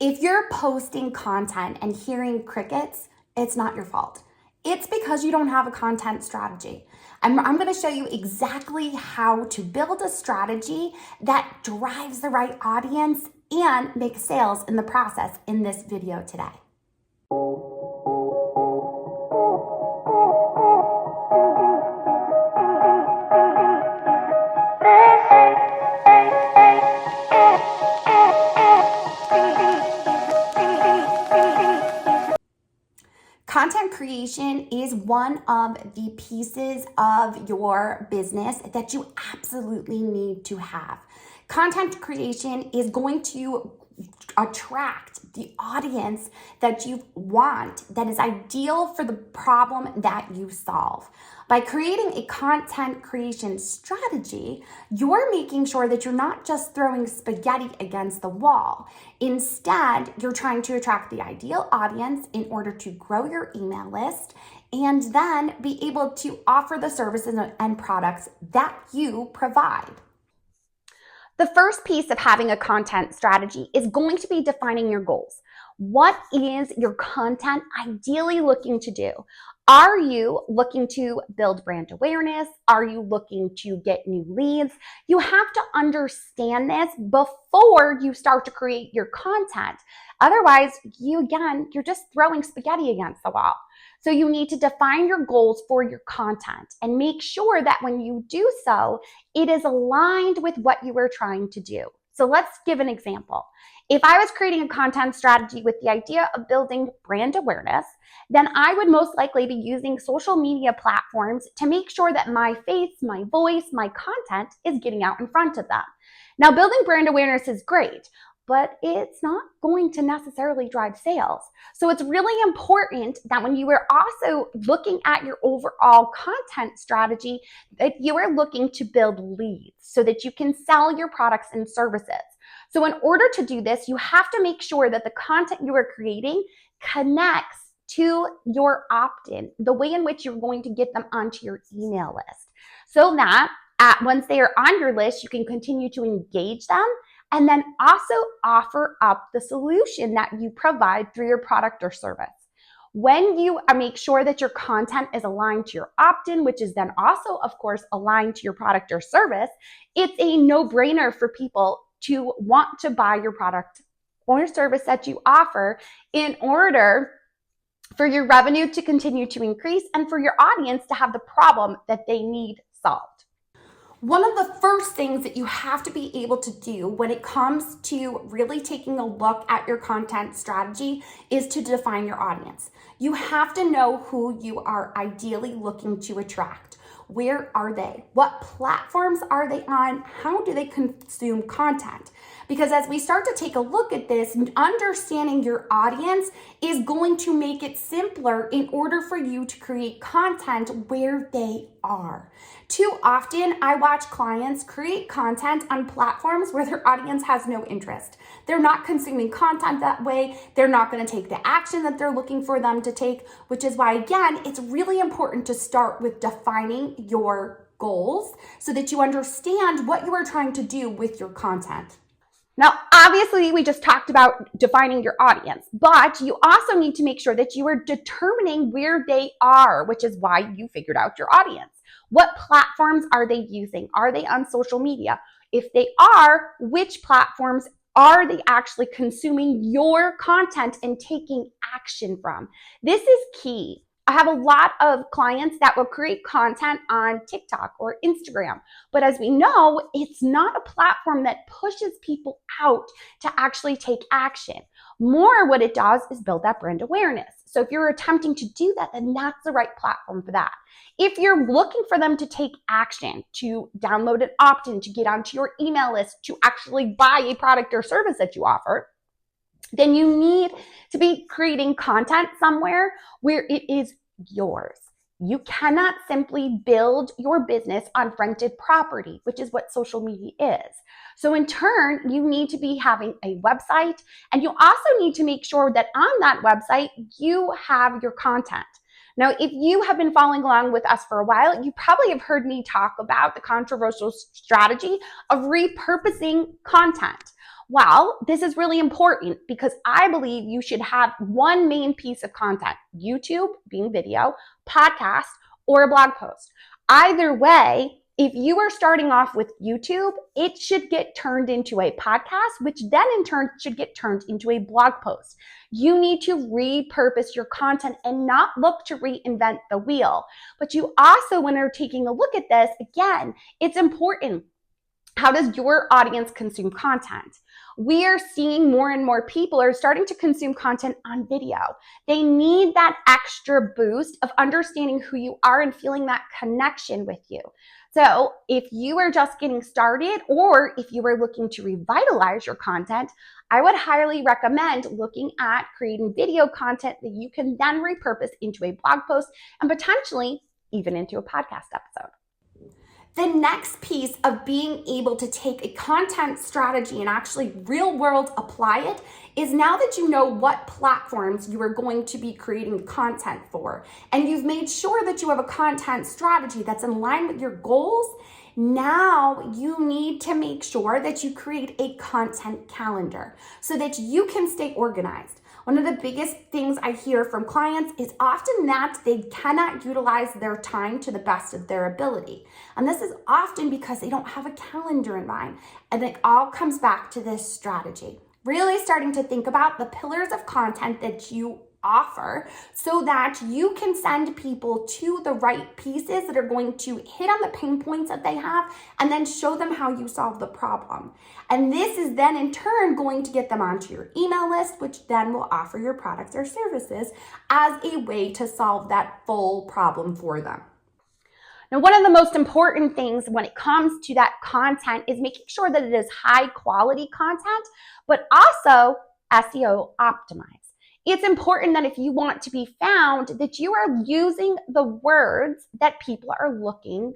If you're posting content and hearing crickets, it's not your fault. It's because you don't have a content strategy. I'm going to show you exactly how to build a strategy that drives the right audience and makes sales in the process in this video today. Content creation is one of the pieces of your business that you absolutely need to have. Content creation is going to attract the audience that you want, that is ideal for the problem that you solve. By creating a content creation strategy, you're making sure that you're not just throwing spaghetti against the wall. Instead, you're trying to attract the ideal audience in order to grow your email list and then be able to offer the services and products that you provide. The first piece of having a content strategy is going to be defining your goals. What is your content ideally looking to do? Are you looking to build brand awareness? Are you looking to get new leads? You have to understand this before you start to create your content. Otherwise, you're just throwing spaghetti against the wall. So you need to define your goals for your content and make sure that when you do so, it is aligned with what you are trying to do. So let's give an example. If I was creating a content strategy with the idea of building brand awareness, then I would most likely be using social media platforms to make sure that my face, my voice, my content is getting out in front of them. Now, building brand awareness is great, but it's not going to necessarily drive sales. So it's really important that when you are also looking at your overall content strategy, that you are looking to build leads so that you can sell your products and services. So in order to do this, you have to make sure that the content you are creating connects to your opt-in, the way in which you're going to get them onto your email list, so that once they are on your list, you can continue to engage them and then also offer up the solution that you provide through your product or service. When you make sure that your content is aligned to your opt-in, which is then also, of course, aligned to your product or service, it's a no-brainer for people to want to buy your product or service that you offer in order for your revenue to continue to increase and for your audience to have the problem that they need solved. One of the first things that you have to be able to do when it comes to really taking a look at your content strategy is to define your audience. You have to know who you are ideally looking to attract. Where are they? What platforms are they on? How do they consume content? Because as we start to take a look at this, understanding your audience is going to make it simpler in order for you to create content where they are. Too often, I watch clients create content on platforms where their audience has no interest. They're not consuming content that way. They're not going to take the action that they're looking for them to take, which is why, again, it's really important to start with defining your goals so that you understand what you are trying to do with your content. Now, obviously, we just talked about defining your audience, but you also need to make sure that you are determining where they are, which is why you figured out your audience. What platforms are they using? Are they on social media? If they are, which platforms are they actually consuming your content and taking action from? This is key. I have a lot of clients that will create content on TikTok or Instagram. But as we know, it's not a platform that pushes people out to actually take action. More what it does is build that brand awareness. So if you're attempting to do that, then that's the right platform for that. If you're looking for them to take action, to download an opt-in, to get onto your email list, to actually buy a product or service that you offer, then you need to be creating content somewhere where it is yours. You cannot simply build your business on rented property, which is what social media is. So in turn, you need to be having a website, and you also need to make sure that on that website, you have your content. Now, if you have been following along with us for a while, you probably have heard me talk about the controversial strategy of repurposing content. Well, this is really important because I believe you should have one main piece of content, YouTube being video, podcast, or a blog post. Either way, if you are starting off with YouTube, it should get turned into a podcast, which then in turn should get turned into a blog post. You need to repurpose your content and not look to reinvent the wheel. But you also, when you're taking a look at this, again, it's important. How does your audience consume content? We are seeing more and more people are starting to consume content on video. They need that extra boost of understanding who you are and feeling that connection with you. So if you are just getting started, or if you are looking to revitalize your content, I would highly recommend looking at creating video content that you can then repurpose into a blog post and potentially even into a podcast episode. The next piece of being able to take a content strategy and actually real world apply it is, now that you know what platforms you are going to be creating content for, and you've made sure that you have a content strategy that's in line with your goals, now you need to make sure that you create a content calendar so that you can stay organized. One of the biggest things I hear from clients is often that they cannot utilize their time to the best of their ability. And this is often because they don't have a calendar in mind. And it all comes back to this strategy. Really starting to think about the pillars of content that you offer so that you can send people to the right pieces that are going to hit on the pain points that they have, and then show them how you solve the problem. And this is then in turn going to get them onto your email list, which then will offer your products or services as a way to solve that full problem for them. Now, one of the most important things when it comes to that content is making sure that it is high quality content, but also SEO optimized. It's important that if you want to be found, that you are using the words that people are looking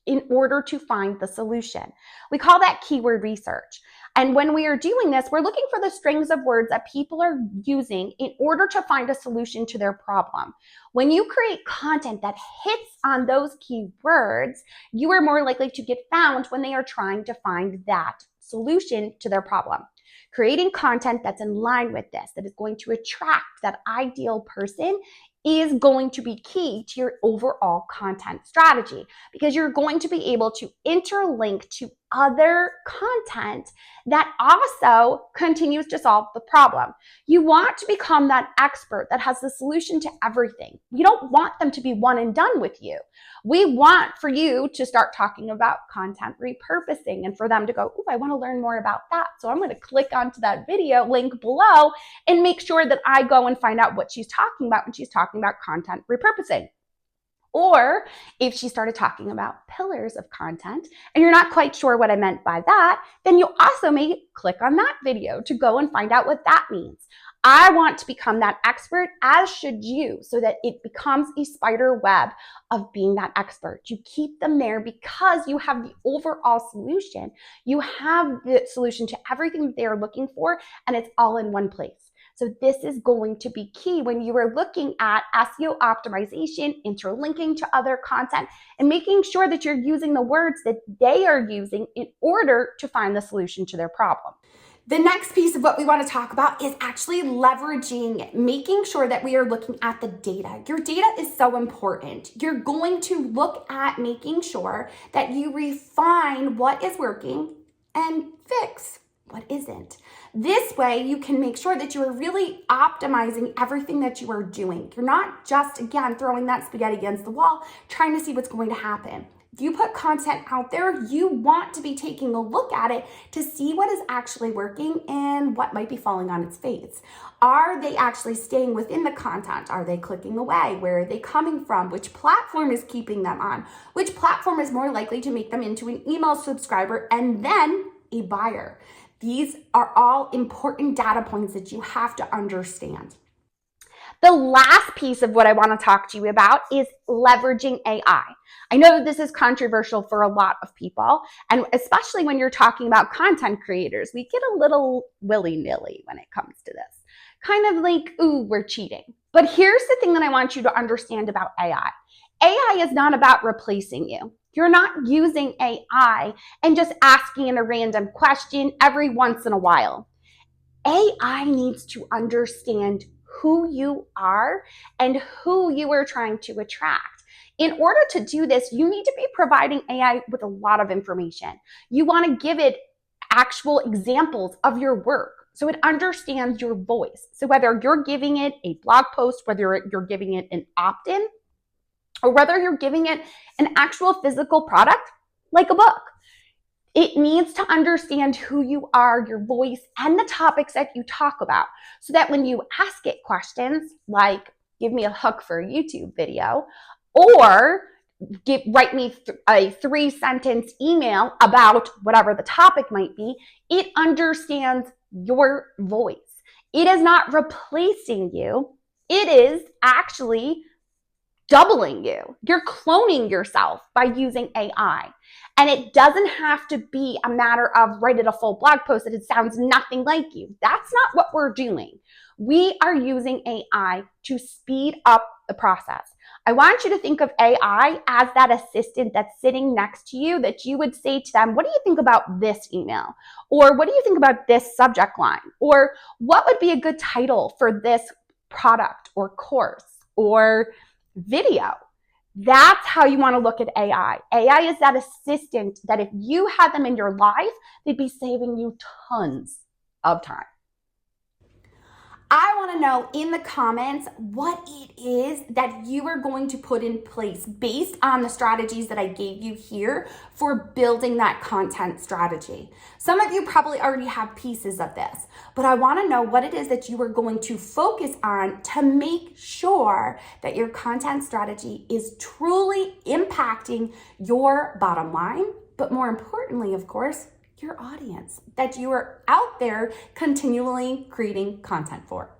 in order to find the solution. We call that keyword research. And when we are doing this, we're looking for the strings of words that people are using in order to find a solution to their problem. When you create content that hits on those keywords, you are more likely to get found when they are trying to find that solution to their problem. Creating content that's in line with this, that is going to attract that ideal person, is going to be key to your overall content strategy, because you're going to be able to interlink to other content that also continues to solve the problem. You want to become that expert that has the solution to everything. You don't want them to be one and done with you. We want for you to start talking about content repurposing and for them to go, "Ooh, I want to learn more about that. So I'm going to click onto that video link below and make sure that I go and find out what she's talking about when she's talking about content repurposing." Or if she started talking about pillars of content and you're not quite sure what I meant by that, then you also may click on that video to go and find out what that means. I want to become that expert, as should you, so that it becomes a spider web of being that expert. You keep them there because you have the overall solution. You have the solution to everything that they are looking for, and it's all in one place. So this is going to be key when you are looking at SEO optimization, interlinking to other content, and making sure that you're using the words that they are using in order to find the solution to their problem. The next piece of what we want to talk about is actually leveraging, making sure that we are looking at the data. Your data is so important. You're going to look at making sure that you refine what is working and fix what isn't. This way, you can make sure that you are really optimizing everything that you are doing. You're not just, again, throwing that spaghetti against the wall, trying to see what's going to happen. If you put content out there, you want to be taking a look at it to see what is actually working and what might be falling on its face. Are they actually staying within the content? Are they clicking away? Where are they coming from? Which platform is keeping them on? Which platform is more likely to make them into an email subscriber and then a buyer? These are all important data points that you have to understand. The last piece of what I want to talk to you about is leveraging AI. I know that this is controversial for a lot of people, and especially when you're talking about content creators, we get a little willy-nilly when it comes to this. Kind of like, ooh, we're cheating. But here's the thing that I want you to understand about AI. AI is not about replacing you. You're not using AI and just asking it a random question every once in a while. AI needs to understand who you are and who you are trying to attract. In order to do this, you need to be providing AI with a lot of information. You want to give it actual examples of your work so it understands your voice. So whether you're giving it a blog post, whether you're giving it an opt-in, or whether you're giving it an actual physical product like a book, it needs to understand who you are, your voice, and the topics that you talk about, so that when you ask it questions like, give me a hook for a YouTube video, or write me a 3-sentence email about whatever the topic might be, it understands your voice. It is not replacing you. It is actually doubling you. You're cloning yourself by using AI. And it doesn't have to be a matter of write it a full blog post that it sounds nothing like you. That's not what we're doing. We are using AI to speed up the process. I want you to think of AI as that assistant that's sitting next to you, that you would say to them, what do you think about this email? Or what do you think about this subject line? Or what would be a good title for this product or course or video? That's how you want to look at AI. AI is that assistant that if you had them in your life, they'd be saving you tons of time. I want to know in the comments what it is that you are going to put in place based on the strategies that I gave you here for building that content strategy. Some of you probably already have pieces of this, but I want to know what it is that you are going to focus on to make sure that your content strategy is truly impacting your bottom line, but more importantly, of course, your audience that you are out there continually creating content for.